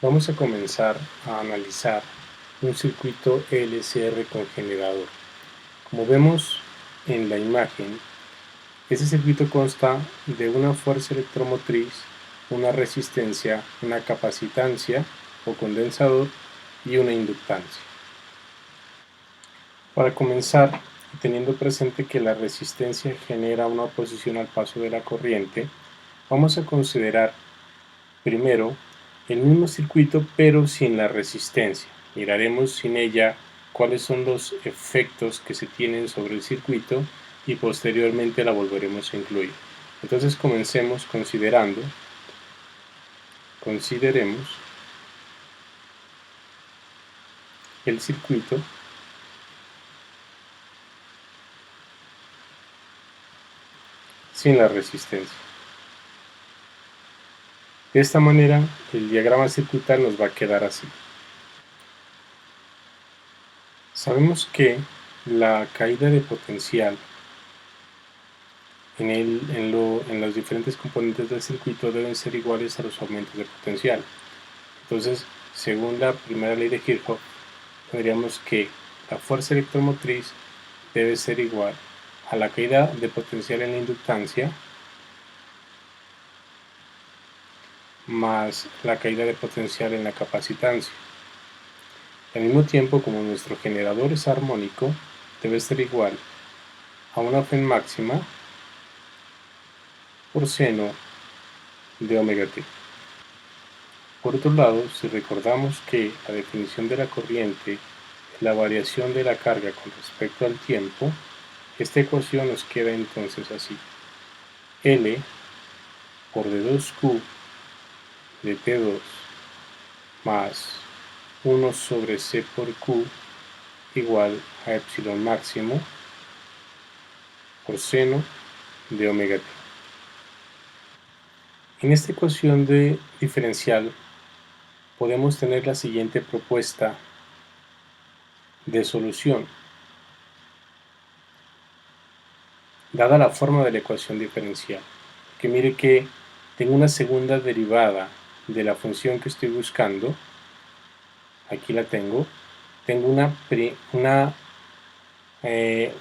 Vamos a comenzar a analizar un circuito LCR con generador. Como vemos en la imagen, ese circuito consta de una fuerza electromotriz, una resistencia, una capacitancia o condensador y una inductancia. Para comenzar, teniendo presente que la resistencia genera una oposición al paso de la corriente, vamos a considerar primero el mismo circuito pero sin la resistencia. Miraremos sin ella cuáles son los efectos que se tienen sobre el circuito y posteriormente la volveremos a incluir. Entonces consideremos el circuito sin la resistencia. De esta manera el diagrama circuital nos va a quedar así. Sabemos que la caída de potencial en los diferentes componentes del circuito deben ser iguales a los aumentos de potencial. Entonces, según la primera ley de Kirchhoff, tendríamos que la fuerza electromotriz debe ser igual a la caída de potencial en la inductancia más la caída de potencial en la capacitancia. Al mismo tiempo, como nuestro generador es armónico, debe ser igual a una Fe máxima por seno de omega t. Por otro lado, si recordamos que la definición de la corriente es la variación de la carga con respecto al tiempo, esta ecuación nos queda entonces así: L por d2q de T2 más 1 sobre C por Q igual a epsilon máximo por seno de omega t. En esta ecuación de diferencial podemos tener la siguiente propuesta de solución. Dada la forma de la ecuación diferencial, que mire que tengo una segunda derivada de la función que estoy buscando, aquí la tengo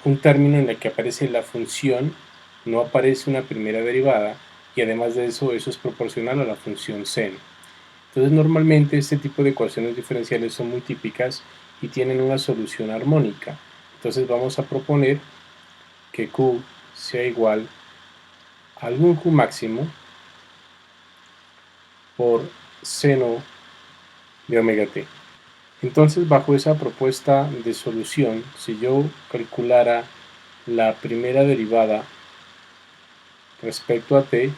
un término en el que aparece la función, no aparece una primera derivada, y además de eso es proporcional a la función seno. Entonces normalmente este tipo de ecuaciones diferenciales son muy típicas y tienen una solución armónica. Entonces vamos a proponer que Q sea igual a algún Q máximo por seno de omega t. Entonces, bajo esa propuesta de solución, si yo calculara la primera derivada respecto a t,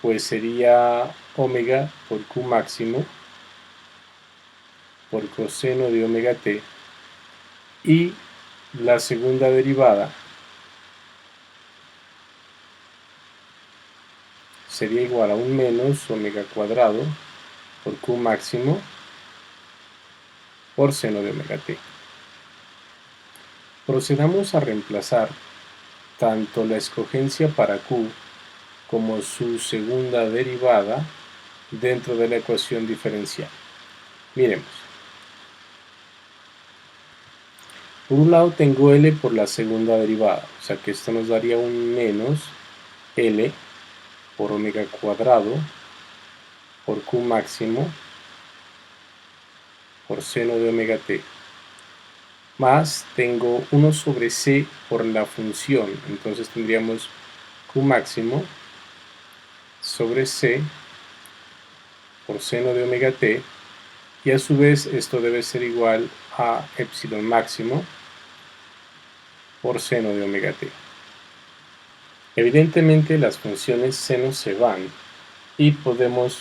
pues sería omega por Q máximo por coseno de omega t, y la segunda derivada sería igual a un menos omega cuadrado por Q máximo por seno de omega t. Procedamos a reemplazar tanto la escogencia para Q como su segunda derivada dentro de la ecuación diferencial. Miremos. Por un lado tengo L por la segunda derivada, o sea que esto nos daría un menos L por omega cuadrado por Q máximo por seno de omega t, más tengo 1 sobre C por la función, entonces tendríamos Q máximo sobre C por seno de omega t, y a su vez esto debe ser igual a epsilon máximo por seno de omega t. Evidentemente las funciones seno se van y podemos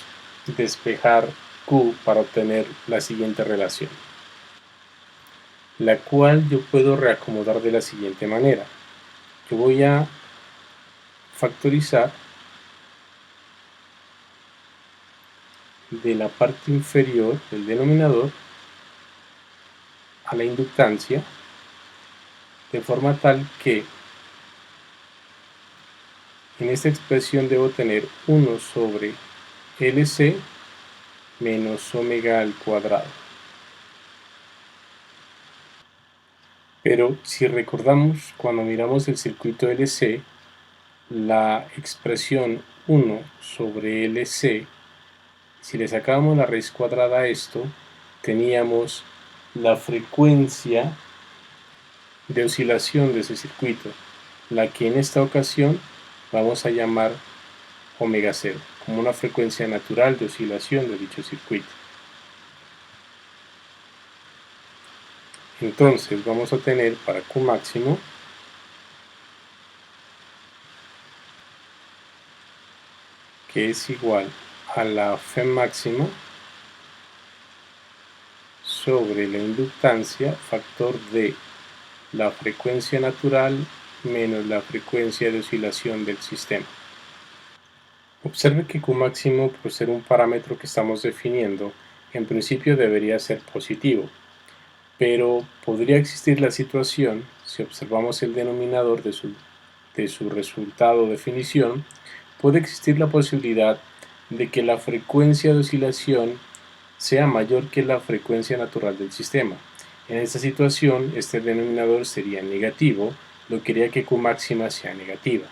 despejar Q para obtener la siguiente relación, la cual yo puedo reacomodar de la siguiente manera. Yo voy a factorizar de la parte inferior del denominador a la inductancia, de forma tal que en esta expresión debo tener 1 sobre LC menos omega al cuadrado. Pero si recordamos, cuando miramos el circuito LC, la expresión 1 sobre LC, si le sacábamos la raíz cuadrada a esto, teníamos la frecuencia de oscilación de ese circuito, la que en esta ocasión vamos a llamar omega 0, como una frecuencia natural de oscilación de dicho circuito. Entonces vamos a tener para Q máximo que es igual a la F máxima sobre la inductancia factor de la frecuencia natural menos la frecuencia de oscilación del sistema. Observe que Q máximo, por ser un parámetro que estamos definiendo, en principio debería ser positivo, pero podría existir la situación, si observamos el denominador de su resultado o definición, puede existir la posibilidad de que la frecuencia de oscilación sea mayor que la frecuencia natural del sistema. En esta situación, este denominador sería negativo, lo que haría que Q máxima sea negativa.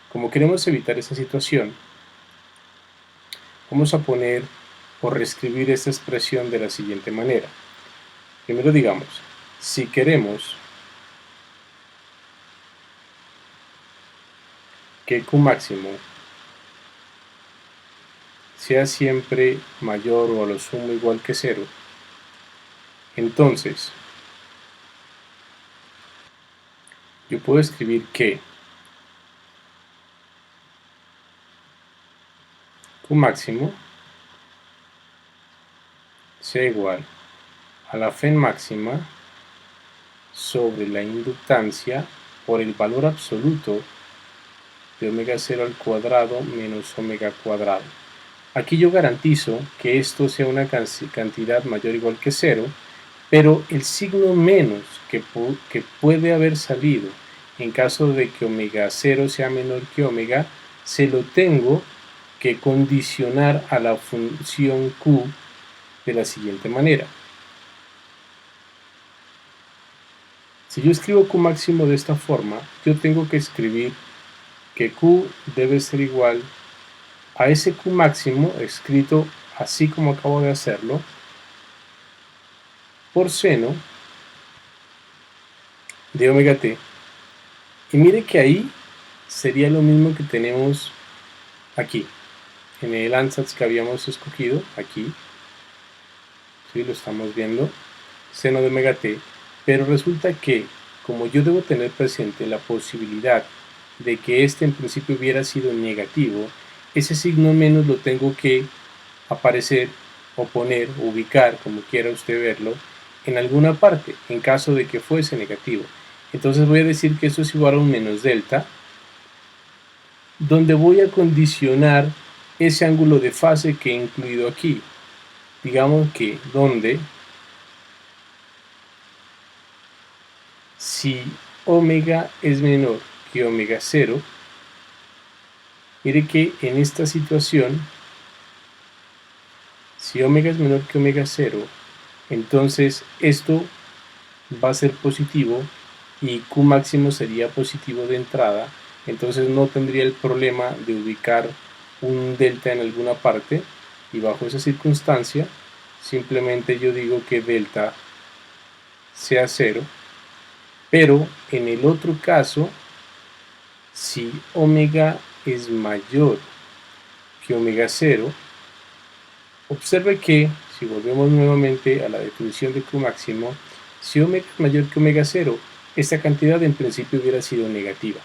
Como queremos evitar esa situación, vamos a poner o reescribir esta expresión de la siguiente manera. Primero digamos, si queremos que Q máximo sea siempre mayor o a lo sumo igual que 0, entonces yo puedo escribir que Q máximo sea igual a la F máxima sobre la inductancia por el valor absoluto de omega 0 al cuadrado menos omega cuadrado. Aquí yo garantizo que esto sea una cantidad mayor o igual que 0, pero el signo menos que puede haber salido en caso de que omega 0 sea menor que omega, se lo tengo que condicionar a la función Q de la siguiente manera. Si yo escribo Q máximo de esta forma, yo tengo que escribir que Q debe ser igual a ese Q máximo, escrito así como acabo de hacerlo, por seno de omega t. Y mire que ahí sería lo mismo que tenemos aquí, en el ansatz que habíamos escogido, aquí, ¿sí? Lo estamos viendo, seno de omega t, pero resulta que, como yo debo tener presente la posibilidad de que este en principio hubiera sido negativo, ese signo menos lo tengo que aparecer o poner, ubicar, como quiera usted verlo, en alguna parte, en caso de que fuese negativo. Entonces voy a decir que esto es igual a un menos delta, donde voy a condicionar ese ángulo de fase que he incluido aquí. Digamos que donde si omega es menor que omega 0, mire que en esta situación, si omega es menor que omega 0, entonces esto va a ser positivo y Q máximo sería positivo de entrada, entonces no tendría el problema de ubicar un delta en alguna parte, y bajo esa circunstancia simplemente yo digo que delta sea 0, pero en el otro caso, si omega es mayor que omega 0, observe que, si volvemos nuevamente a la definición de Q máximo, si omega es mayor que omega 0, esta cantidad en principio hubiera sido negativa.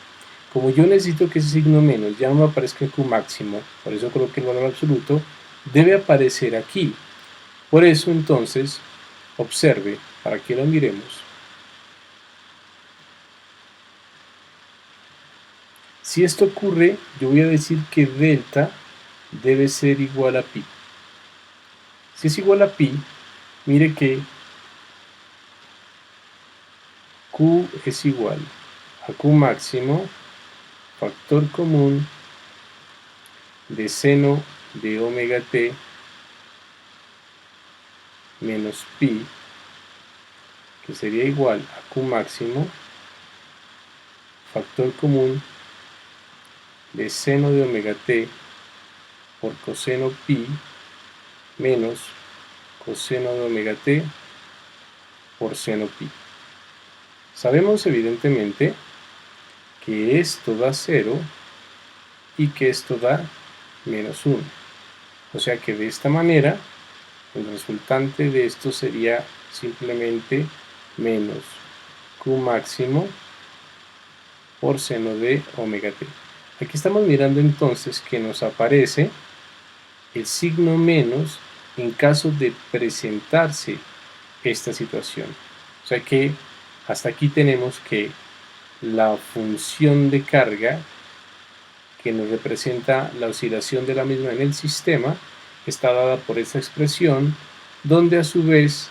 Como yo necesito que ese signo menos ya no me aparezca en Q máximo, por eso coloqué el valor absoluto, debe aparecer aquí. Por eso entonces, observe, para que lo miremos, si esto ocurre, yo voy a decir que delta debe ser igual a pi. Si es igual a pi, mire que Q es igual a Q máximo, factor común de seno de omega t menos pi, que sería igual a Q máximo, factor común de seno de omega t por coseno pi menos coseno de omega t por seno pi. Sabemos evidentemente que esto da 0 y que esto da menos 1. O sea que de esta manera el resultante de esto sería simplemente menos Q máximo por seno de omega t. Aquí estamos mirando entonces que nos aparece el signo menos en caso de presentarse esta situación. O sea que hasta aquí tenemos que la función de carga que nos representa la oscilación de la misma en el sistema está dada por esta expresión, donde a su vez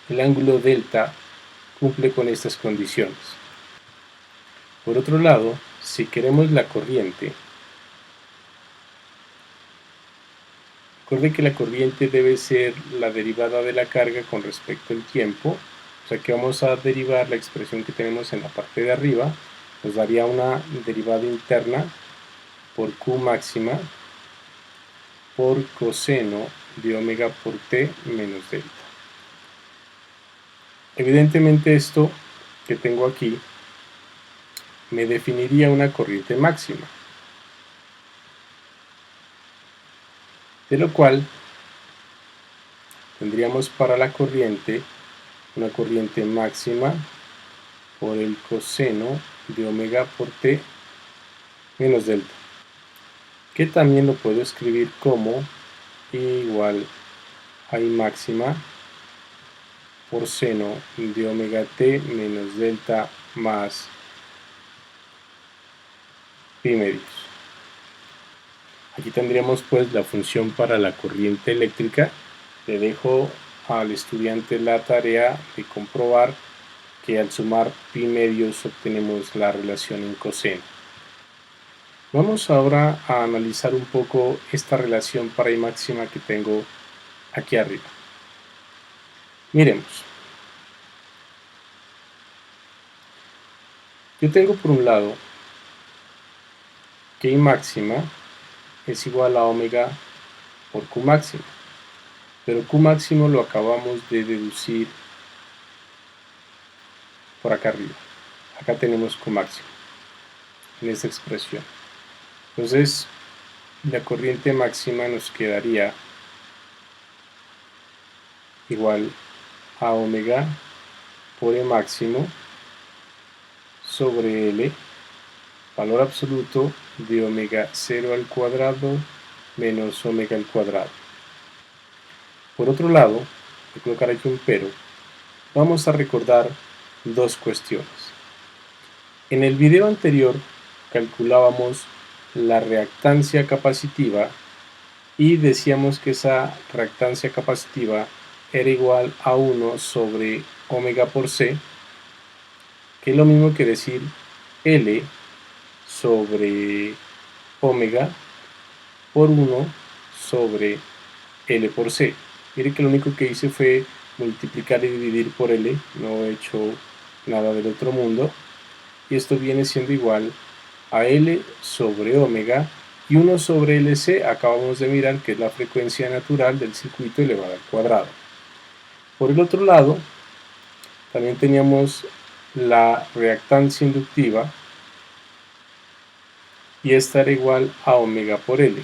el ángulo delta cumple con estas condiciones. Por otro lado, si queremos la corriente, recuerde que la corriente debe ser la derivada de la carga con respecto al tiempo, o sea que vamos a derivar la expresión que tenemos en la parte de arriba, nos daría una derivada interna por Q máxima por coseno de omega por t menos delta. Evidentemente esto que tengo aquí me definiría una corriente máxima, de lo cual tendríamos para la corriente una corriente máxima por el coseno de omega por t menos delta, que también lo puedo escribir como I igual a I máxima por seno de omega t menos delta más pi medios. Aquí tendríamos pues la función para la corriente eléctrica. Le dejo al estudiante la tarea de comprobar que al sumar pi medios obtenemos la relación en coseno. Vamos ahora a analizar un poco esta relación para I máxima que tengo aquí arriba. Miremos. Yo tengo por un lado que I máxima es igual a omega por Q máximo, pero Q máximo lo acabamos de deducir por acá arriba. Acá tenemos Q máximo en esta expresión. Entonces la corriente máxima nos quedaría igual a omega por E máximo sobre L, valor absoluto de omega 0 al cuadrado menos omega al cuadrado. Por otro lado, voy a colocar aquí un pero, vamos a recordar dos cuestiones. En el video anterior calculábamos la reactancia capacitiva y decíamos que esa reactancia capacitiva era igual a 1 sobre omega por C, que es lo mismo que decir L sobre omega por 1 sobre L por C. Mire que lo único que hice fue multiplicar y dividir por L, no he hecho nada del otro mundo, y esto viene siendo igual a L sobre omega, y 1 sobre LC acabamos de mirar que es la frecuencia natural del circuito elevada al cuadrado. Por el otro lado, también teníamos la reactancia inductiva, y esta era igual a omega por L.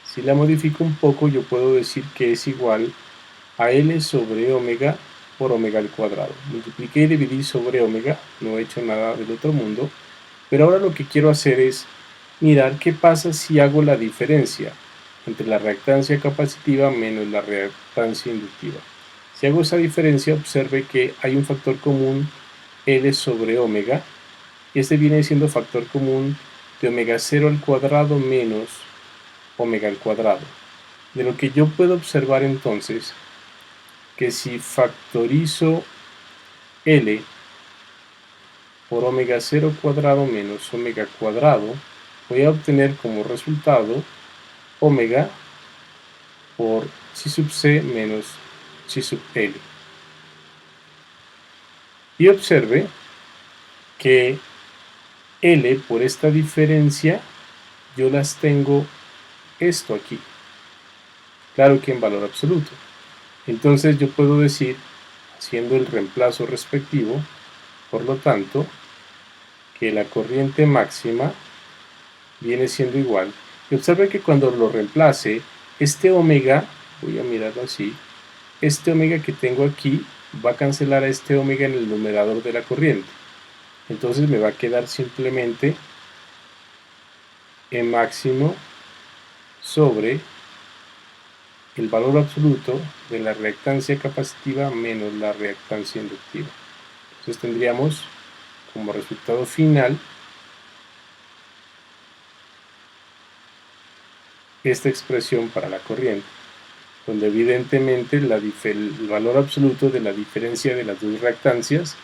Si la modifico un poco, yo puedo decir que es igual a L sobre omega por omega al cuadrado. Multipliqué y dividí sobre omega, no he hecho nada del otro mundo, pero ahora lo que quiero hacer es mirar qué pasa si hago la diferencia entre la reactancia capacitiva menos la reactancia inductiva. Si hago esa diferencia, observe que hay un factor común L sobre omega, y este viene siendo factor común de omega 0 al cuadrado menos omega al cuadrado. De lo que yo puedo observar entonces que si factorizo L por omega 0 cuadrado menos omega cuadrado, voy a obtener como resultado omega por psi sub c menos chi sub L. Y observe que L por esta diferencia yo las tengo esto aquí, claro que en valor absoluto. Entonces yo puedo decir, haciendo el reemplazo respectivo, por lo tanto, que la corriente máxima viene siendo igual. Y observe que cuando lo reemplace, este omega, voy a mirarlo así, este omega que tengo aquí va a cancelar a este omega en el numerador de la corriente. Entonces me va a quedar simplemente E máximo sobre el valor absoluto de la reactancia capacitiva menos la reactancia inductiva. Entonces tendríamos como resultado final esta expresión para la corriente, donde evidentemente el valor absoluto de la diferencia de las dos reactancias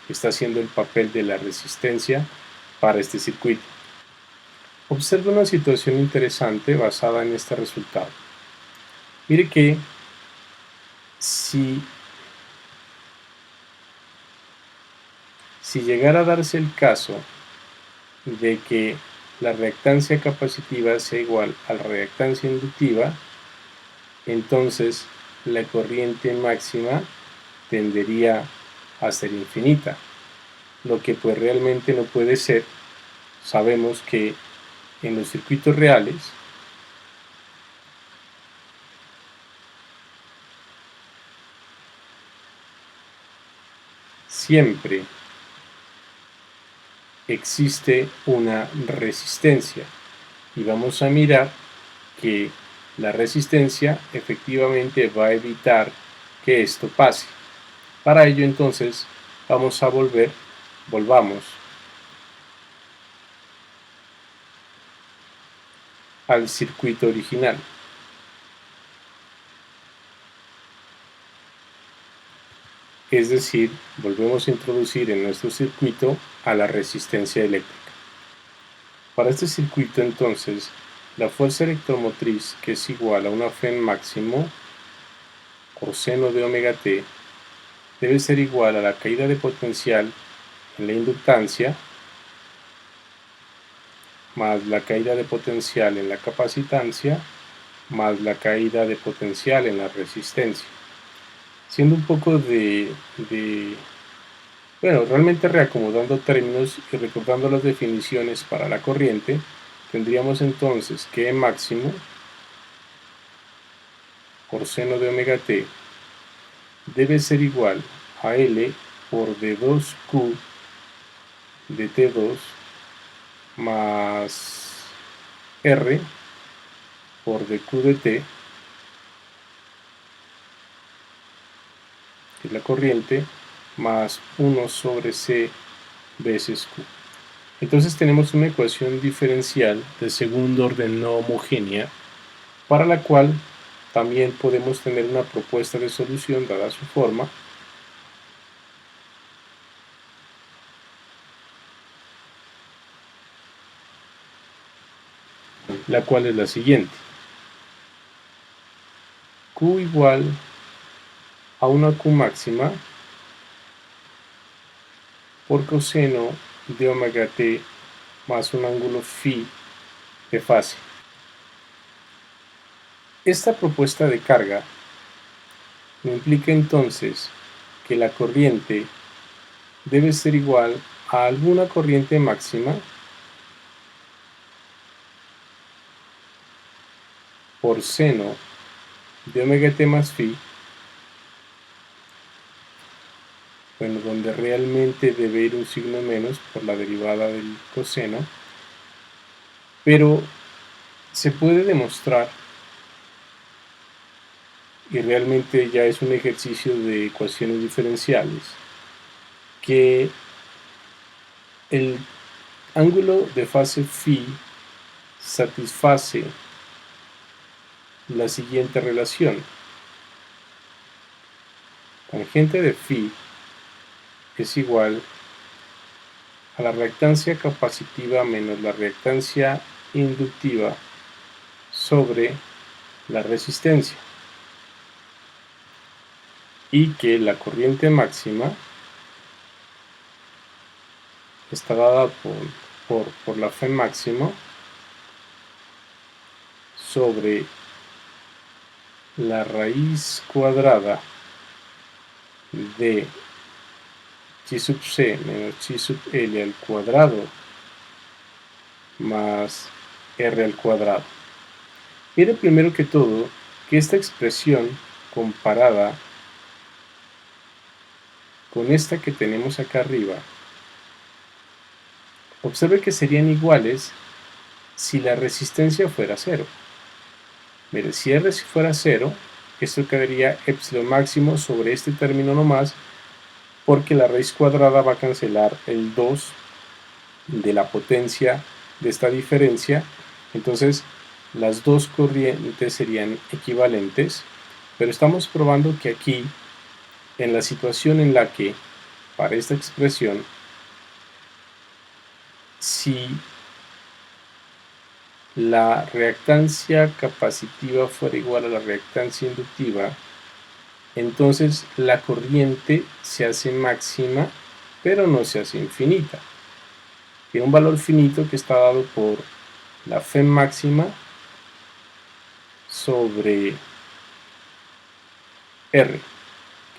está haciendo el papel de la resistencia para este circuito. Observa una situación interesante basada en este resultado. Mire que si llegara a darse el caso de que la reactancia capacitiva sea igual a la reactancia inductiva, entonces la corriente máxima tendería a ser infinita, lo que pues realmente no puede ser. Sabemos que en los circuitos reales siempre existe una resistencia y vamos a mirar que la resistencia efectivamente va a evitar que esto pase. Para ello entonces vamos a volvamos al circuito original. Es decir, volvemos a introducir en nuestro circuito a la resistencia eléctrica. Para este circuito entonces, la fuerza electromotriz, que es igual a una Fe máximo coseno de omega t, debe ser igual a la caída de potencial en la inductancia más la caída de potencial en la capacitancia más la caída de potencial en la resistencia. Siendo un poco bueno, realmente reacomodando términos y recordando las definiciones para la corriente, tendríamos entonces que E máximo por seno de omega t debe ser igual a L por D2Q de T2 más R por dQ de T, que es la corriente, más 1 sobre C veces Q. Entonces tenemos una ecuación diferencial de segundo orden no homogénea, para la cual también podemos tener una propuesta de solución dada su forma, la cual es la siguiente. Q igual a una Q máxima por coseno de omega t más un ángulo phi de fase. Esta propuesta de carga implica entonces que la corriente debe ser igual a alguna corriente máxima por seno de omega t más phi, bueno, donde realmente debe ir un signo menos por la derivada del coseno, pero se puede demostrar, y realmente ya es un ejercicio de ecuaciones diferenciales, que el ángulo de fase phi satisface la siguiente relación. Tangente de phi es igual a la reactancia capacitiva menos la reactancia inductiva sobre la resistencia. y que la corriente máxima está dada por la F máximo sobre la raíz cuadrada de chi sub c menos chi sub l al cuadrado más r al cuadrado. Mire primero que todo que esta expresión comparada con esta que tenemos acá arriba, observe que serían iguales si la resistencia fuera cero. Mire, si R fuera 0, esto quedaría epsilon máximo sobre este término nomás, porque la raíz cuadrada va a cancelar el 2 de la potencia de esta diferencia. Entonces, las dos corrientes serían equivalentes, pero estamos probando que aquí, en la situación en la que, para esta expresión, si la reactancia capacitiva fuera igual a la reactancia inductiva, entonces la corriente se hace máxima, pero no se hace infinita. Tiene un valor finito que está dado por la F máxima sobre R,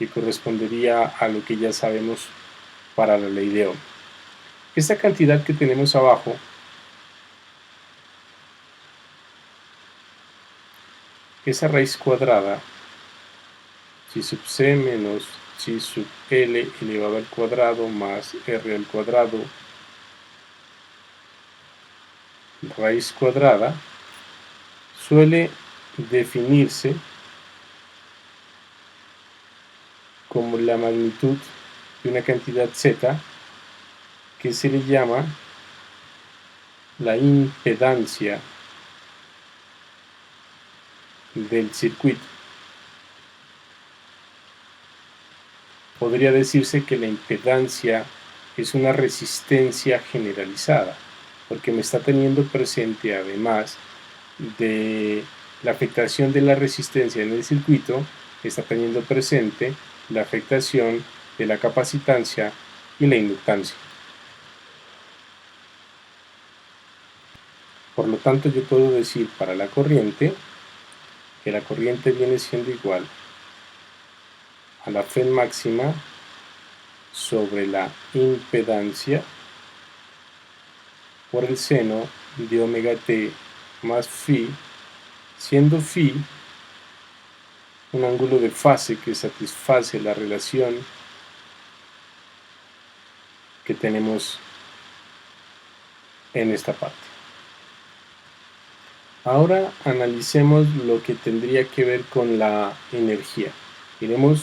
que correspondería a lo que ya sabemos para la ley de Ohm. Esta cantidad que tenemos abajo esa raíz cuadrada, chi sub c menos chi sub l elevado al cuadrado más r al cuadrado raíz cuadrada, suele definirse como la magnitud de una cantidad z que se le llama la impedancia del circuito. Podría decirse que la impedancia es una resistencia generalizada, porque me está teniendo presente, además de la afectación de la resistencia en el circuito, está teniendo presente la afectación de la capacitancia y la inductancia. Por lo tanto, yo puedo decir para la corriente que la corriente viene siendo igual a la F máxima sobre la impedancia por el seno de omega t más phi, siendo phi un ángulo de fase que satisface la relación que tenemos en esta parte. Ahora analicemos lo que tendría que ver con la energía. Miremos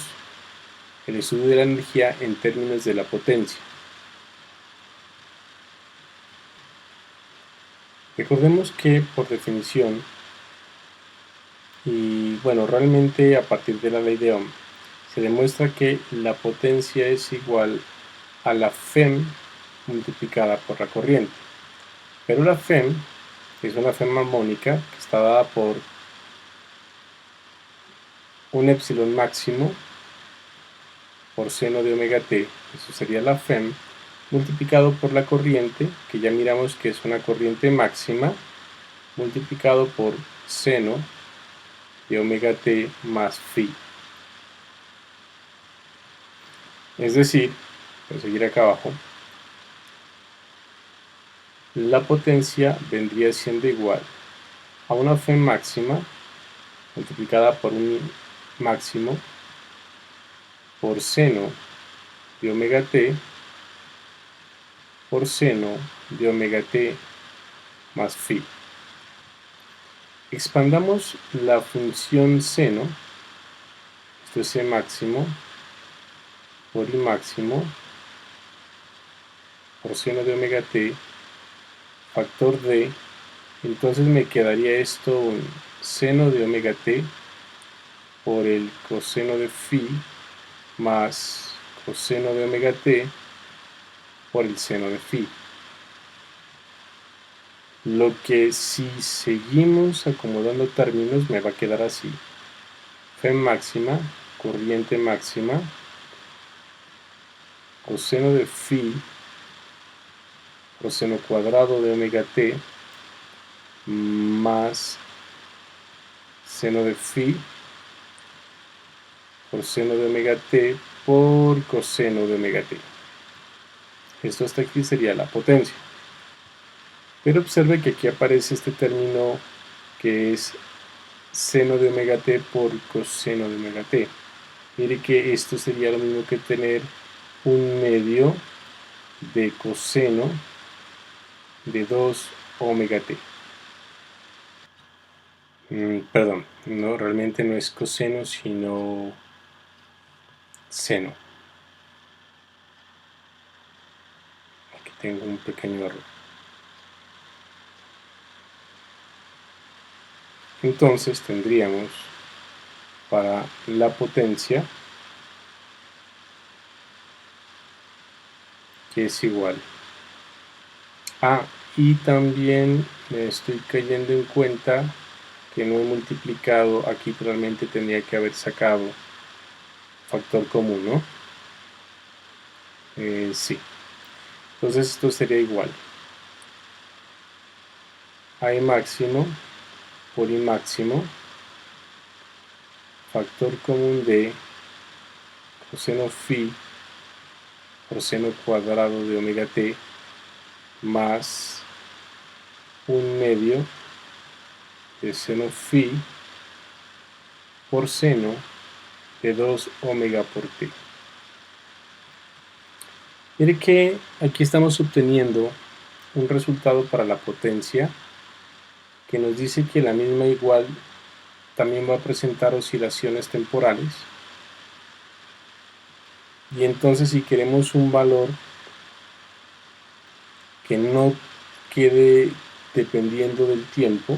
el estudio de la energía en términos de la potencia. Recordemos que por definición, y bueno, realmente a partir de la ley de Ohm, se demuestra que la potencia es igual a la Fem multiplicada por la corriente. Pero la Fem es una Fem armónica que está dada por un epsilon máximo por seno de omega t, eso sería la Fem, multiplicado por la corriente, que ya miramos que es una corriente máxima, multiplicado por seno de omega t más phi. Es decir, voy a seguir acá abajo, la potencia vendría siendo igual a una F máxima multiplicada por un máximo por seno de omega t por seno de omega t más phi. Expandamos la función seno, esto es C máximo por I máximo por seno de omega t factor d, entonces me quedaría esto un seno de omega t por el coseno de phi más coseno de omega t por el seno de phi. Lo que si seguimos acomodando términos me va a quedar así. F máxima corriente máxima, coseno de phi coseno cuadrado de omega t más seno de phi coseno de omega t por coseno de omega t. Esto hasta aquí sería la potencia. Pero observe que aquí aparece este término que es seno de omega t por coseno de omega t. Mire que esto sería lo mismo que tener un medio de coseno de 2 omega t. Perdón, no, realmente no es coseno, sino seno. Aquí tengo un pequeño error. Entonces tendríamos para la potencia que es igual a, y también me estoy cayendo en cuenta que no he multiplicado, aquí realmente tendría que haber sacado factor común, ¿no? Sí. Entonces esto sería igual a I máximo por I máximo, factor común de coseno phi por seno cuadrado de omega t más un medio de seno phi por seno de 2 omega por t. Mire que aquí estamos obteniendo un resultado para la potencia que nos dice que la misma igual también va a presentar oscilaciones temporales, y entonces si queremos un valor que no quede dependiendo del tiempo,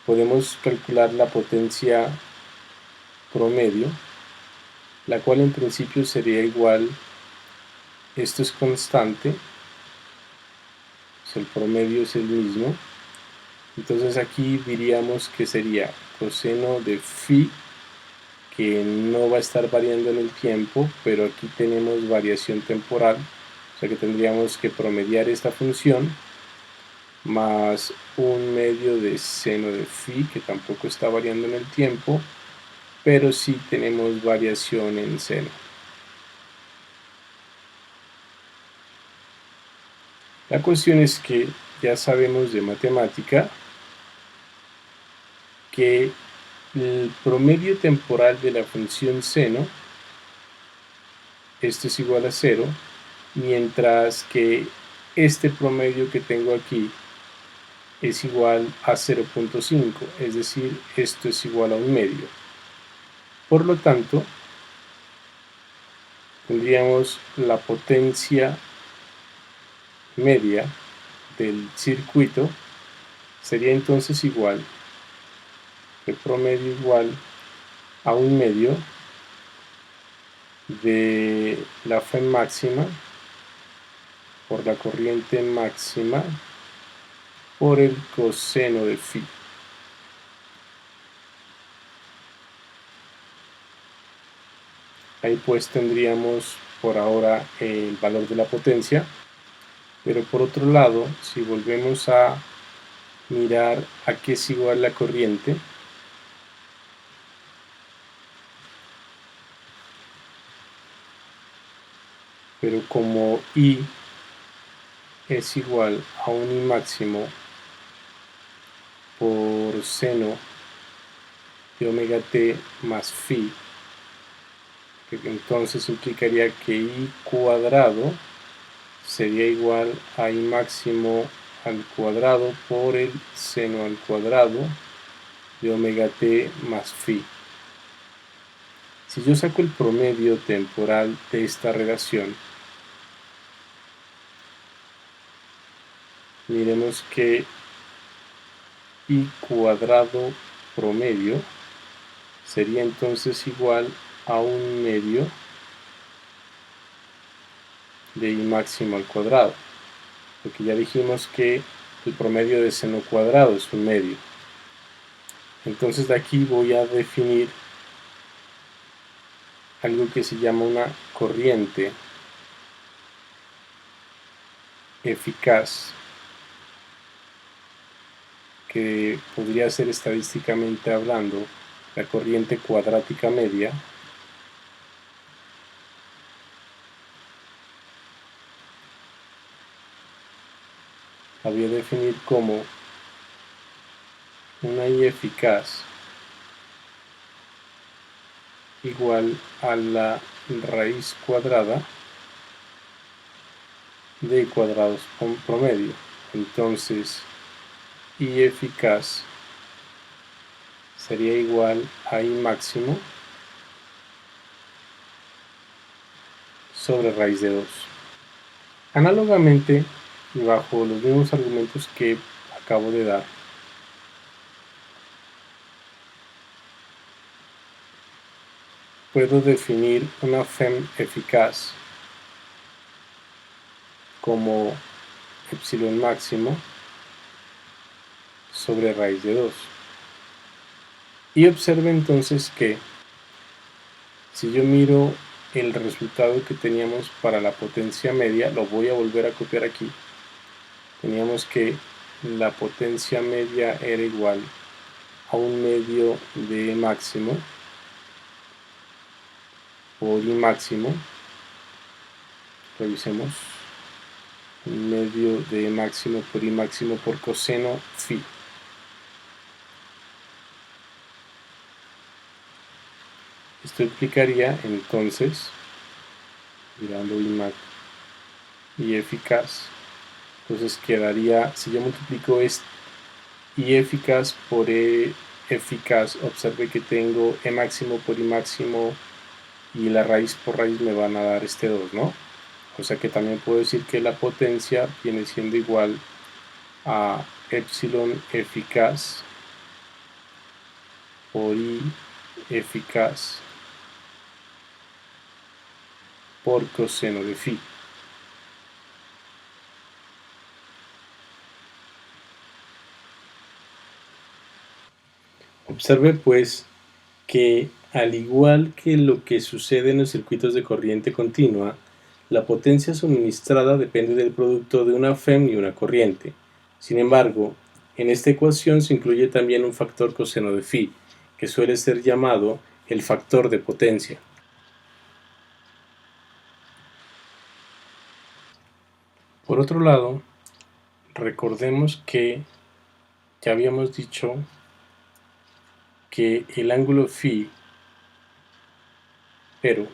podemos calcular la potencia promedio, la cual en principio sería igual, esto es constante, pues el promedio es el mismo, entonces aquí diríamos que sería coseno de phi, que no va a estar variando en el tiempo, pero aquí tenemos variación temporal, o sea que tendríamos que promediar esta función más un medio de seno de phi, que tampoco está variando en el tiempo, pero sí tenemos variación en seno. La cuestión es que ya sabemos de matemática que el promedio temporal de la función seno, esto es igual a 0, mientras que este promedio que tengo aquí es igual a 0.5, es decir, esto es igual a un medio. Por lo tanto, tendríamos la potencia media del circuito sería entonces igual, el promedio igual a un medio de la F máxima por la corriente máxima por el coseno de phi. Ahí pues tendríamos por ahora el valor de la potencia, pero por otro lado, si volvemos a mirar a qué es igual la corriente, pero como I es igual a un I máximo por seno de omega t más phi, que entonces implicaría que I cuadrado sería igual a I máximo al cuadrado por el seno al cuadrado de omega t más phi. Si yo saco el promedio temporal de esta relación, miremos que I cuadrado promedio sería entonces igual a un medio de I máximo al cuadrado, porque ya dijimos que el promedio de seno cuadrado es un medio. Entonces de aquí voy a definir algo que se llama una corriente eficaz, que podría ser estadísticamente hablando la corriente cuadrática media, la voy a definir como una I eficaz igual a la raíz cuadrada de cuadrados promedio. Entonces, I eficaz sería igual a I máximo sobre raíz de 2. Análogamente, y bajo los mismos argumentos que acabo de dar, puedo definir una FEM eficaz como epsilon máximo sobre raíz de 2. Y observe entonces que si yo miro el resultado que teníamos para la potencia media, lo voy a volver a copiar aquí. Teníamos que la potencia media era igual a 1/2 de E máximo por I máximo. Revisemos. 1/2 de E máximo por I máximo por coseno phi. Esto implicaría entonces, mirando I eficaz, entonces quedaría, si yo multiplico I eficaz por E eficaz, observe que tengo E máximo por I máximo y la raíz por raíz me van a dar este 2, ¿no? O sea que también puedo decir que la potencia viene siendo igual a epsilon eficaz por I eficaz por coseno de phi. Observe pues que al igual que lo que sucede en los circuitos de corriente continua, la potencia suministrada depende del producto de una FEM y una corriente. Sin embargo, en esta ecuación se incluye también un factor coseno de phi, que suele ser llamado el factor de potencia. Por otro lado, recordemos que ya habíamos dicho que el ángulo phi, pero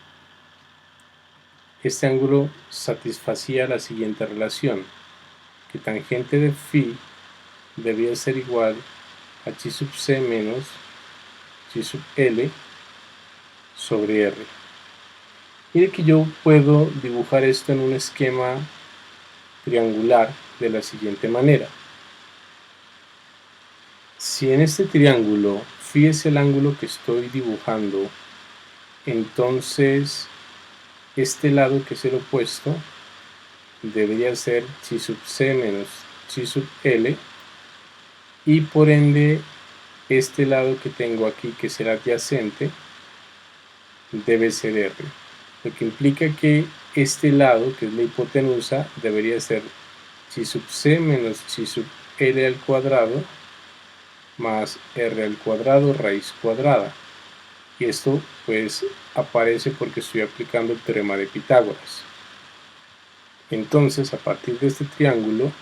este ángulo satisfacía la siguiente relación, que tangente de phi debía ser igual a chi sub c menos chi sub l sobre r. Mire que yo puedo dibujar esto en un esquema triangular de la siguiente manera. Si en este triángulo phi es el ángulo que estoy dibujando, entonces este lado, que es el opuesto, debería ser chi sub c menos chi sub l, y por ende este lado que tengo aquí, que es el adyacente, debe ser r, lo que implica que este lado, que es la hipotenusa, debería ser chi sub c menos chi sub l al cuadrado más r al cuadrado raíz cuadrada, y esto pues aparece porque estoy aplicando el teorema de Pitágoras. Entonces, a partir de este triángulo,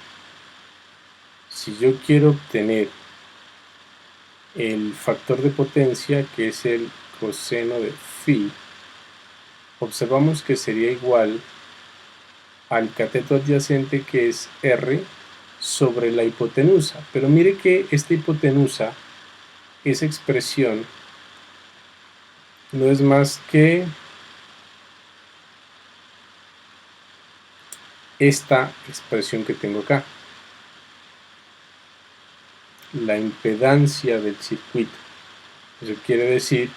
si yo quiero obtener el factor de potencia, que es el coseno de phi, observamos que sería igual al cateto adyacente, que es r, sobre la hipotenusa. Pero mire que esta hipotenusa, esa expresión, no es más que esta expresión que tengo acá, la impedancia del circuito. Eso quiere decir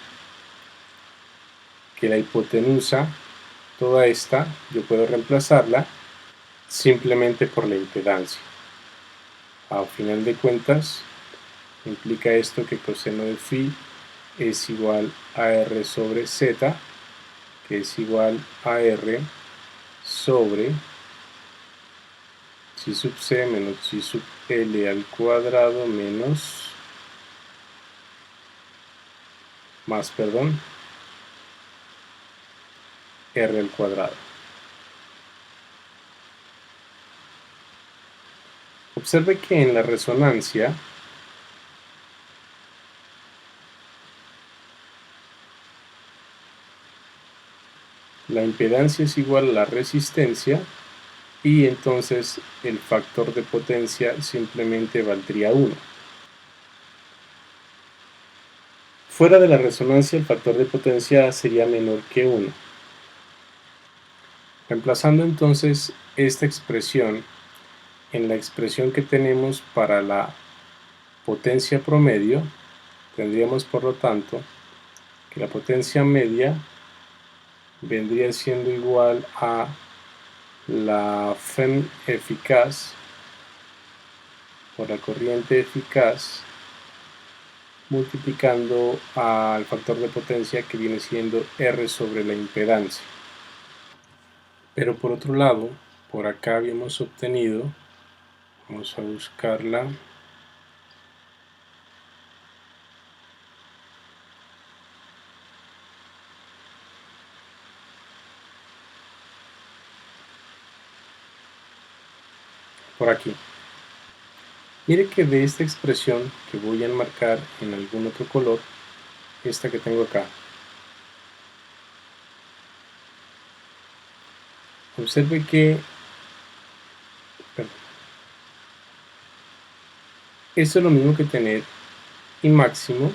que la hipotenusa, toda esta, yo puedo reemplazarla simplemente por la impedancia. A final de cuentas, implica esto que coseno de phi es igual a r sobre z, que es igual a R sobre chi sub c menos chi sub L al cuadrado menos R al cuadrado. Observe que en la resonancia la impedancia es igual a la resistencia y entonces el factor de potencia simplemente valdría 1. Fuera de la resonancia el factor de potencia sería menor que 1. Reemplazando entonces esta expresión en la expresión que tenemos para la potencia promedio, tendríamos por lo tanto que la potencia media vendría siendo igual a la FEM eficaz por la corriente eficaz multiplicando al factor de potencia que viene siendo R sobre la impedancia. Pero por otro lado, por acá habíamos obtenido, vamos a buscarla, por aquí. Mire que de esta expresión que voy a enmarcar en algún otro color, esta que tengo acá, observe que esto es lo mismo que tener I máximo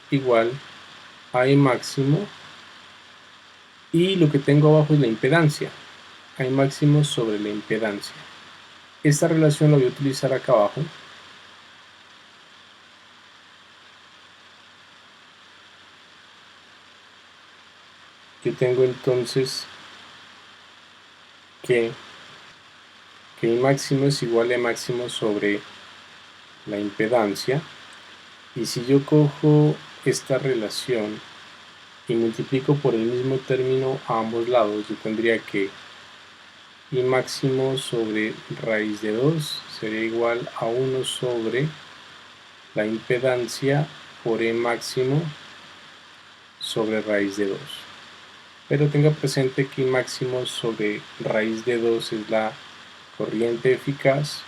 igual a I máximo y lo que tengo abajo es la impedancia, I máximo sobre la impedancia. Esta relación la voy a utilizar acá abajo. Yo tengo entonces que I máximo es igual a I máximo sobre la impedancia, y si yo cojo esta relación y multiplico por el mismo término a ambos lados, yo tendría que I máximo sobre raíz de 2 sería igual a 1 sobre la impedancia por E máximo sobre raíz de 2. Pero tenga presente que I máximo sobre raíz de 2 es la corriente eficaz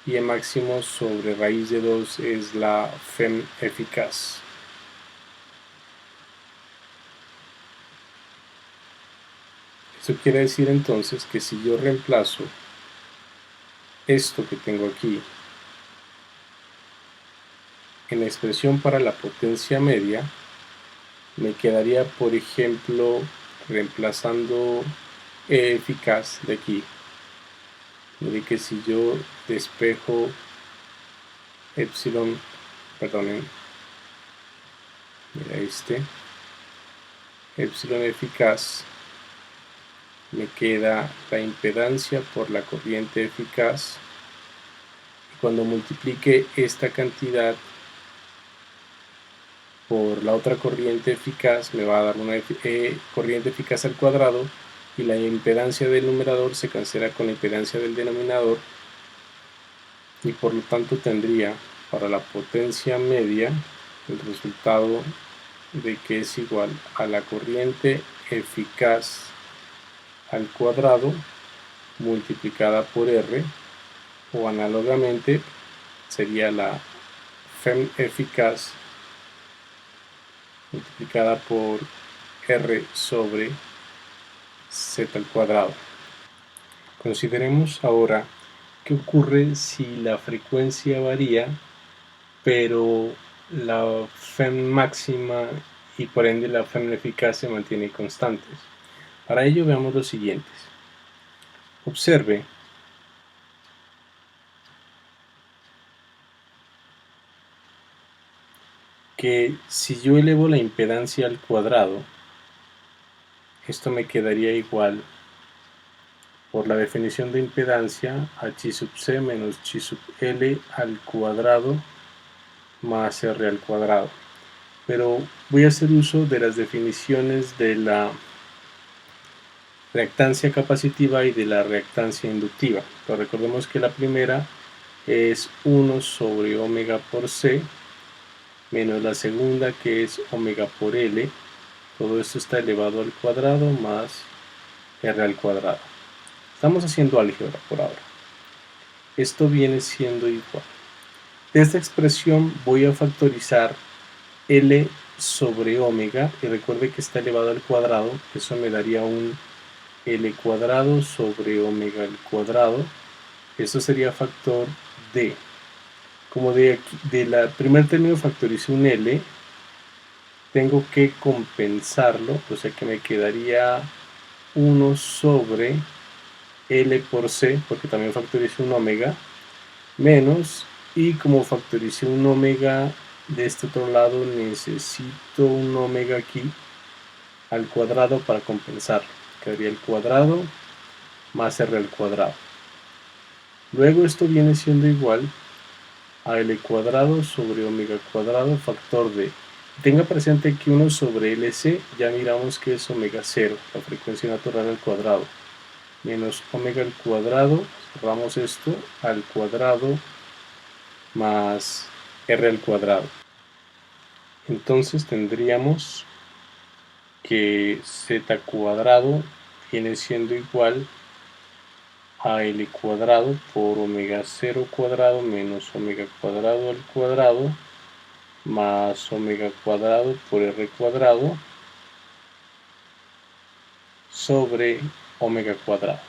y E máximo sobre raíz de 2 es la FEM eficaz. Esto quiere decir entonces que si yo reemplazo esto que tengo aquí en la expresión para la potencia media, me quedaría, por ejemplo, reemplazando E eficaz de aquí. Mire que si yo despejo epsilon, perdonen, mira epsilon eficaz, me queda la impedancia por la corriente eficaz, y cuando multiplique esta cantidad por la otra corriente eficaz me va a dar una corriente eficaz al cuadrado, y la impedancia del numerador se cancela con la impedancia del denominador, y por lo tanto tendría para la potencia media el resultado de que es igual a la corriente eficaz al cuadrado multiplicada por R, o análogamente sería la FEM eficaz multiplicada por R sobre Z al cuadrado. Consideremos ahora qué ocurre si la frecuencia varía, pero la FEM máxima y por ende la FEM eficaz se mantiene constantes. Para ello veamos los siguientes. Observe que si yo elevo la impedancia al cuadrado, esto me quedaría igual, por la definición de impedancia, a chi sub c menos chi sub l al cuadrado más r al cuadrado. pero voy a hacer uso de las definiciones de la reactancia capacitiva y de la reactancia inductiva. Pero recordemos que la primera es 1 sobre omega por C menos la segunda, que es omega por L. Todo esto está elevado al cuadrado más R al cuadrado. Estamos haciendo álgebra por ahora. Esto viene siendo igual. De esta expresión voy a factorizar L sobre omega, y recuerde que está elevado al cuadrado, eso me daría un L cuadrado sobre omega al cuadrado. Esto sería factor D. Como de la primer término factoricé un L, tengo que compensarlo, o sea que me quedaría 1 sobre L por C, porque también factoricé un omega, menos, y como factoricé un omega de este otro lado, necesito un omega aquí al cuadrado para compensarlo. Quedaría el cuadrado más R al cuadrado. Luego esto viene siendo igual a L cuadrado sobre omega cuadrado factor D. Tenga presente que 1 sobre LC ya miramos que es omega 0, la frecuencia natural al cuadrado, menos omega al cuadrado, cerramos esto, al cuadrado más R al cuadrado. Entonces tendríamos que z cuadrado viene siendo igual a L cuadrado por omega 0 cuadrado menos omega cuadrado al cuadrado más omega cuadrado por R cuadrado sobre omega cuadrado.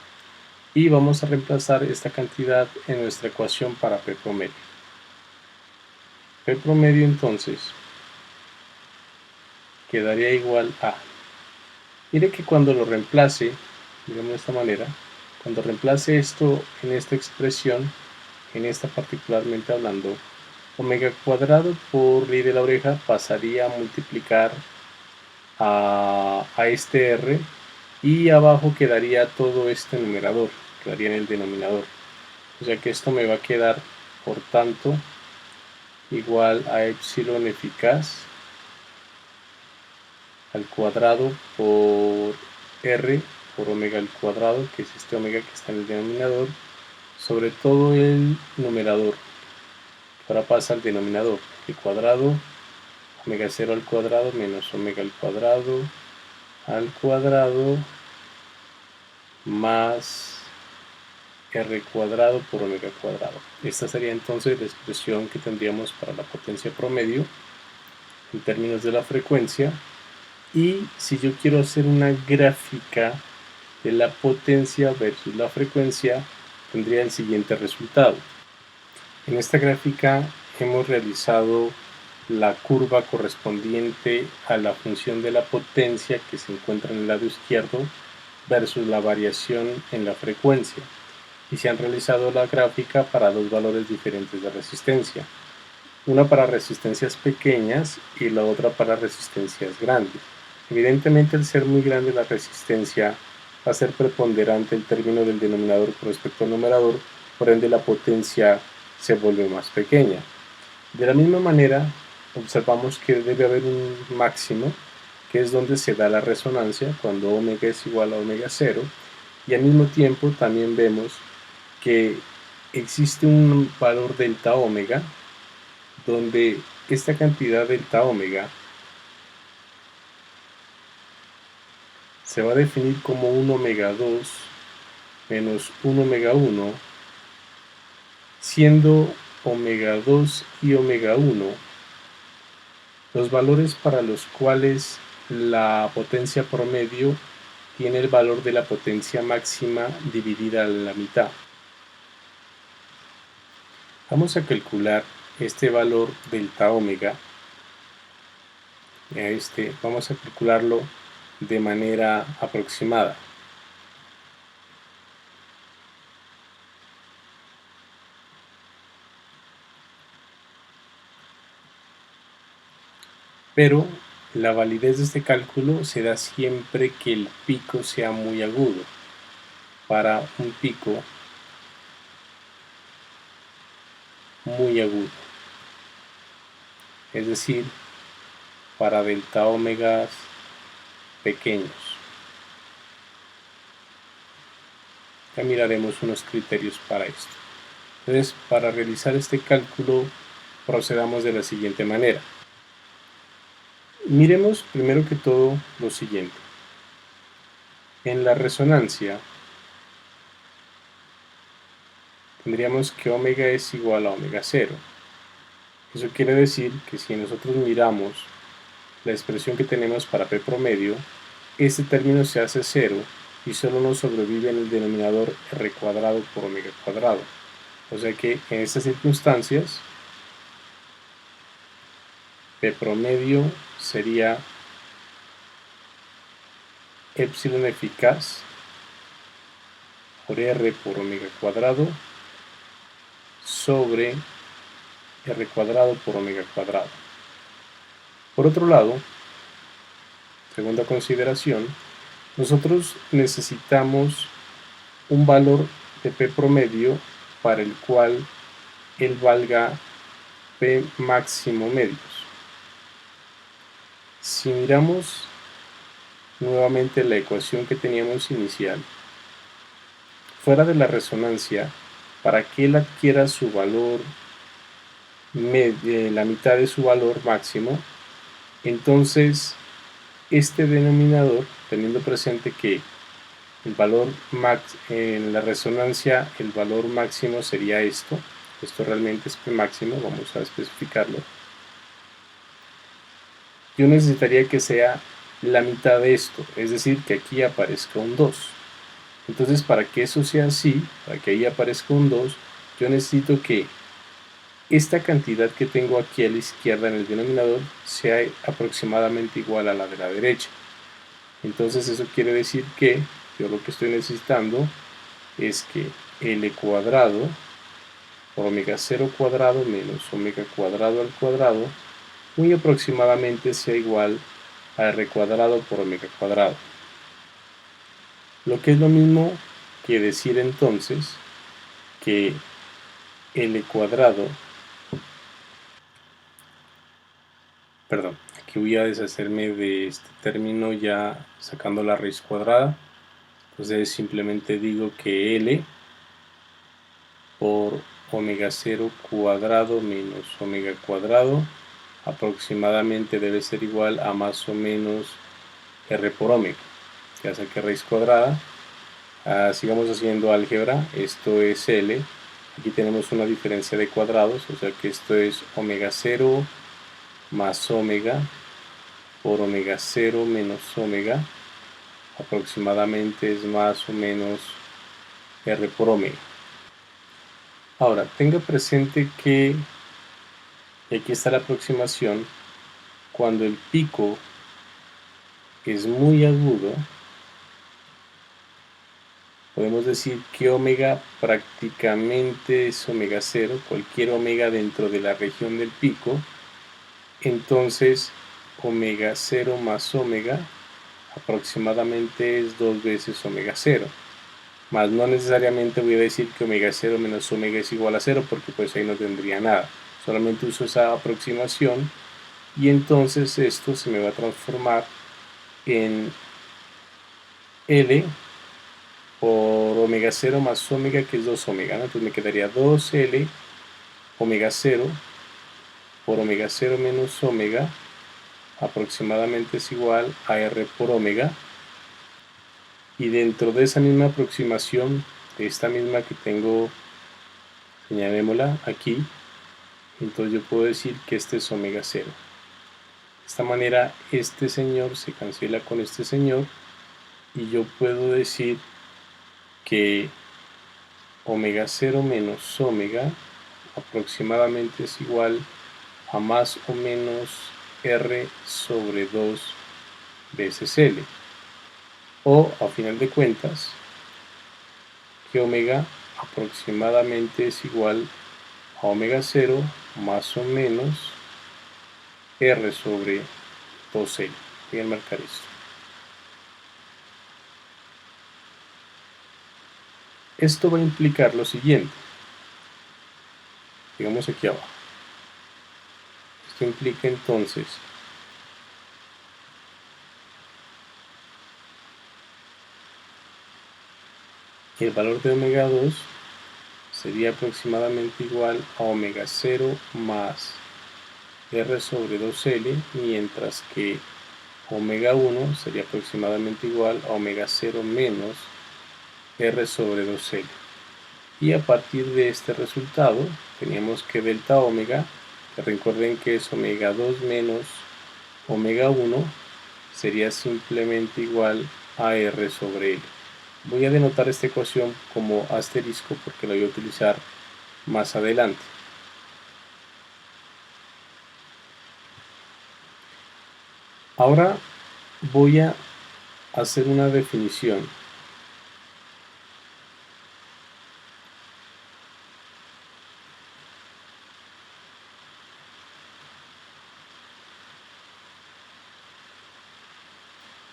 Y vamos a reemplazar esta cantidad en nuestra ecuación para P promedio. P promedio entonces quedaría igual a, mire que cuando lo reemplace, digamos de esta manera, cuando reemplace esto en esta expresión, en esta particularmente hablando, omega cuadrado por ley de la oreja pasaría a multiplicar a este R, y abajo quedaría todo este numerador, quedaría en el denominador. O sea que esto me va a quedar, por tanto, igual a epsilon eficaz al cuadrado por R por omega al cuadrado, que es este omega que está en el denominador, sobre todo el numerador. Ahora pasa al denominador, el cuadrado, omega 0 al cuadrado menos omega al cuadrado más R cuadrado por omega cuadrado. Esta sería entonces la expresión que tendríamos para la potencia promedio en términos de la frecuencia. Y si yo quiero hacer una gráfica de la potencia versus la frecuencia, tendría el siguiente resultado. En esta gráfica hemos realizado la curva correspondiente a la función de la potencia que se encuentra en el lado izquierdo versus la variación en la frecuencia, y se han realizado la gráfica para dos valores diferentes de resistencia, una para resistencias pequeñas y la otra para resistencias grandes. Evidentemente, al ser muy grande la resistencia, va a ser preponderante el término del denominador con respecto al numerador, por ende la potencia se vuelve más pequeña. De la misma manera, observamos que debe haber un máximo, que es donde se da la resonancia, cuando omega es igual a omega 0, y al mismo tiempo también vemos que existe un valor delta omega, donde esta cantidad delta omega se va a definir como 1 omega 2 menos 1 omega 1, siendo omega 2 y omega 1 los valores para los cuales la potencia promedio tiene el valor de la potencia máxima dividida a la mitad. Vamos a calcular este valor delta omega. Vamos a calcularlo de manera aproximada. Pero la validez de este cálculo se da siempre que el pico sea muy agudo. Para un pico muy agudo, es decir, para delta omegas pequeños. Ya miraremos unos criterios para esto. Entonces, para realizar este cálculo, procedamos de la siguiente manera. Miremos primero que todo lo siguiente. En la resonancia, tendríamos que omega es igual a omega 0. Eso quiere decir que si nosotros miramos la expresión que tenemos para P promedio, este término se hace 0 y solo nos sobrevive en el denominador R cuadrado por omega cuadrado. O sea que en estas circunstancias, P promedio sería epsilon eficaz por R por omega cuadrado sobre R cuadrado por omega cuadrado. Por otro lado, segunda consideración, nosotros necesitamos un valor de P promedio para el cual él valga P máximo medios. Si miramos nuevamente la ecuación que teníamos inicial, fuera de la resonancia, para que él adquiera su valor, la mitad de su valor máximo, entonces este denominador, teniendo presente que el valor en la resonancia, el valor máximo sería esto realmente es P máximo, vamos a especificarlo. Yo necesitaría que sea la mitad de esto, es decir, que aquí aparezca un 2. Entonces, para que eso sea así, para que ahí aparezca un 2, yo necesito que esta cantidad que tengo aquí a la izquierda en el denominador sea aproximadamente igual a la de la derecha. Entonces eso quiere decir que yo lo que estoy necesitando es que L cuadrado por omega 0 cuadrado menos omega cuadrado al cuadrado muy aproximadamente sea igual a R cuadrado por omega cuadrado. Lo que es lo mismo que decir entonces que L cuadrado, aquí voy a deshacerme de este término ya sacando la raíz cuadrada. Entonces simplemente digo que L por omega 0 cuadrado menos omega cuadrado aproximadamente debe ser igual a más o menos R por omega. Ya saqué raíz cuadrada. Sigamos haciendo álgebra. Esto es L. Aquí tenemos una diferencia de cuadrados, o sea que esto es omega 0 más omega por omega 0 menos omega. Aproximadamente es más o menos R por omega. Ahora, tenga presente que, y aquí está la aproximación, cuando el pico es muy agudo, podemos decir que omega prácticamente es omega 0, cualquier omega dentro de la región del pico, entonces omega 0 más omega aproximadamente es 2 veces omega 0. Más no necesariamente voy a decir que omega 0 menos omega es igual a 0 porque pues ahí no tendría nada. Solamente uso esa aproximación y entonces esto se me va a transformar en L por omega 0 más omega que es 2 omega, ¿no? Entonces me quedaría 2L omega 0 por omega 0 menos omega aproximadamente es igual a R por omega. Y dentro de esa misma aproximación, de esta misma que tengo, señalémosla aquí, entonces yo puedo decir que este es omega 0. De esta manera este señor se cancela con este señor y yo puedo decir que omega 0 menos omega aproximadamente es igual a más o menos R sobre 2 veces L. O, a final de cuentas, que omega aproximadamente es igual a omega 0 más o menos R sobre 2L. Voy a marcar esto. Esto va a implicar lo siguiente. Digamos aquí abajo. Esto implica entonces y el valor de omega 2 sería aproximadamente igual a omega 0 más R sobre 2L, mientras que omega 1 sería aproximadamente igual a omega 0 menos R sobre 2L. Y a partir de este resultado teníamos que delta omega, que recuerden que es omega 2 menos omega 1, sería simplemente igual a R sobre L. Voy a denotar esta ecuación como asterisco porque la voy a utilizar más adelante. Ahora voy a hacer una definición.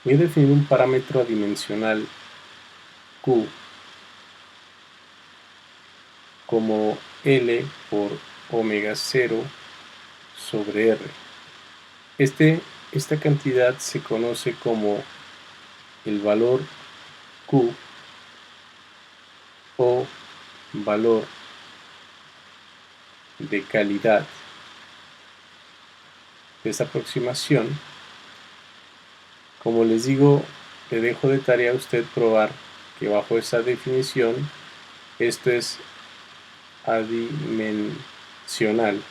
Voy a definir un parámetro adimensional Q como L por omega 0 sobre R. Esta cantidad se conoce como el valor Q o valor de calidad de esta aproximación. Como les digo, le dejo de tarea a usted probar que bajo esta definición esto es adimensional,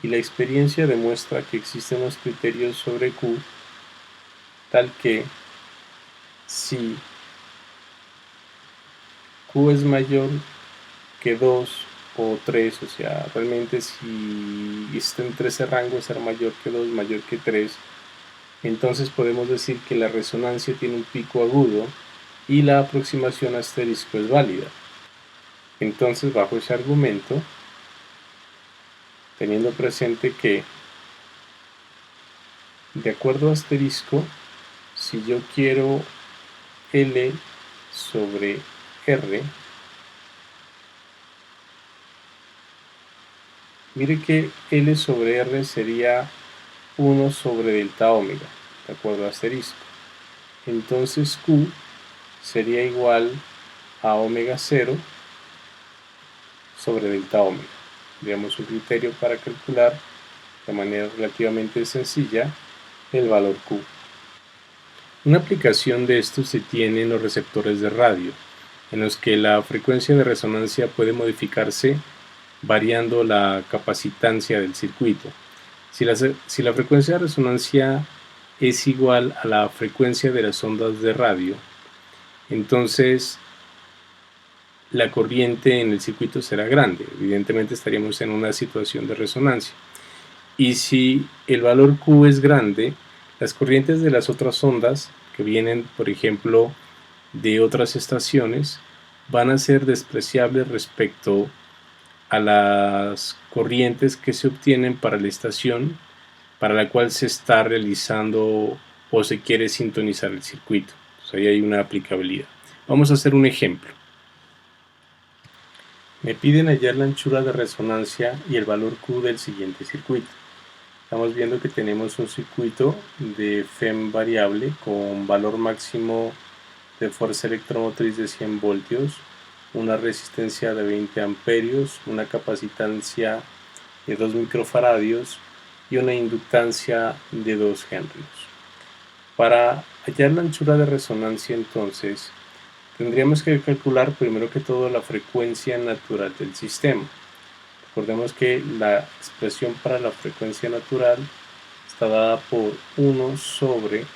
y la experiencia demuestra que existen unos criterios sobre Q tal que si Q es mayor que 2 o 3, o sea, realmente si está entre ese rango, ser mayor que 2, mayor que 3, entonces podemos decir que la resonancia tiene un pico agudo y la aproximación asterisco es válida. Entonces, bajo ese argumento, teniendo presente que, de acuerdo a asterisco, si yo quiero L sobre R, mire que L sobre R sería 1 sobre delta omega, de acuerdo a asterisco. Entonces Q sería igual a omega 0 sobre delta omega. Digamos un criterio para calcular de manera relativamente sencilla el valor Q. Una aplicación de esto se tiene en los receptores de radio, en los que la frecuencia de resonancia puede modificarse variando la capacitancia del circuito. Si la frecuencia de resonancia es igual a la frecuencia de las ondas de radio, entonces la corriente en el circuito será grande. Evidentemente estaríamos en una situación de resonancia. Y si el valor Q es grande, las corrientes de las otras ondas que vienen, por ejemplo, de otras estaciones, van a ser despreciables respecto a las corrientes que se obtienen para la estación para la cual se está realizando o se quiere sintonizar el circuito. Entonces ahí hay una aplicabilidad. Vamos a hacer un ejemplo. Me piden hallar la anchura de resonancia y el valor Q del siguiente circuito. Estamos viendo que tenemos un circuito de FEM variable con valor máximo de fuerza electromotriz de 100 voltios, una resistencia de 20 amperios, una capacitancia de 2 microfaradios y una inductancia de 2 henrios. Para hallar la anchura de resonancia, entonces, tendríamos que calcular primero que todo la frecuencia natural del sistema. Recordemos que la expresión para la frecuencia natural está dada por 1 sobre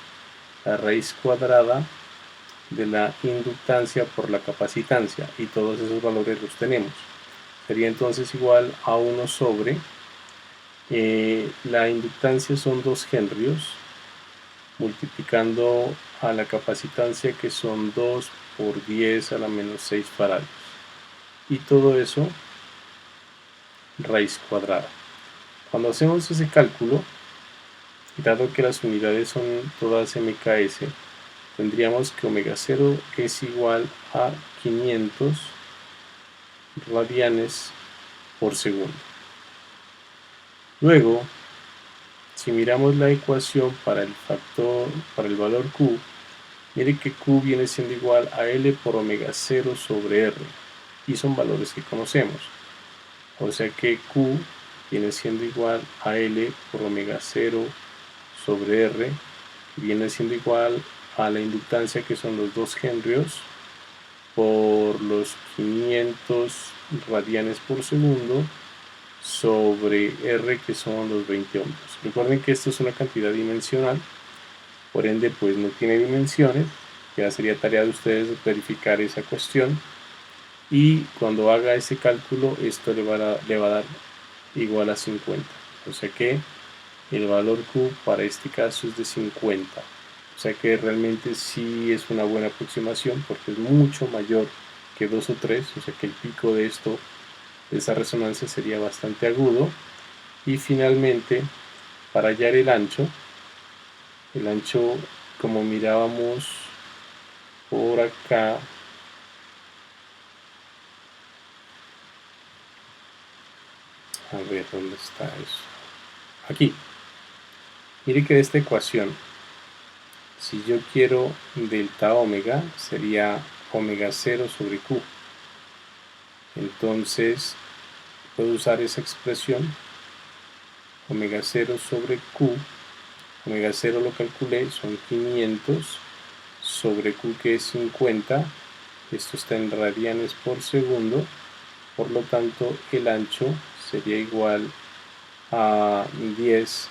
la raíz cuadrada de la inductancia por la capacitancia, y todos esos valores los tenemos. Sería entonces igual a 1 sobre la inductancia son 2 henrios multiplicando a la capacitancia, que son 2 por 10 a la menos 6 faradios, y todo eso raíz cuadrada. Cuando hacemos ese cálculo, dado que las unidades son todas MKS, tendríamos que omega 0 es igual a 500 radianes por segundo. Luego, si miramos la ecuación para el valor Q, Mire que Q viene siendo igual a L por omega 0 sobre R, y son valores que conocemos. O sea que Q viene siendo igual a L por omega 0 sobre R, viene siendo igual a la inductancia, que son los 2 henrios, por los 500 radianes por segundo, sobre R, que son los 20 ohmios. Recuerden que esto es una cantidad dimensional, por ende pues no tiene dimensiones. Ya sería tarea de ustedes verificar esa cuestión, y cuando haga ese cálculo esto le va a dar igual a 50. O sea que el valor Q para este caso es de 50. O sea que realmente sí es una buena aproximación, porque es mucho mayor que 2 o 3. O sea que el pico de esa resonancia sería bastante agudo. Y finalmente, para hallar el ancho, como mirábamos por acá, a ver dónde está eso, aquí. Mire que de esta ecuación, si yo quiero delta omega, sería omega 0 sobre Q. Entonces puedo usar esa expresión, omega 0 sobre Q. Omega 0 lo calculé, son 500 sobre Q, que es 50. Esto está en radianes por segundo. Por lo tanto, el ancho sería igual a 10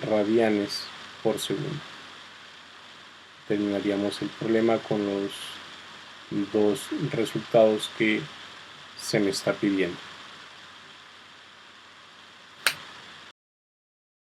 radianes por segundo. Terminaríamos el problema con los dos resultados que se me está pidiendo.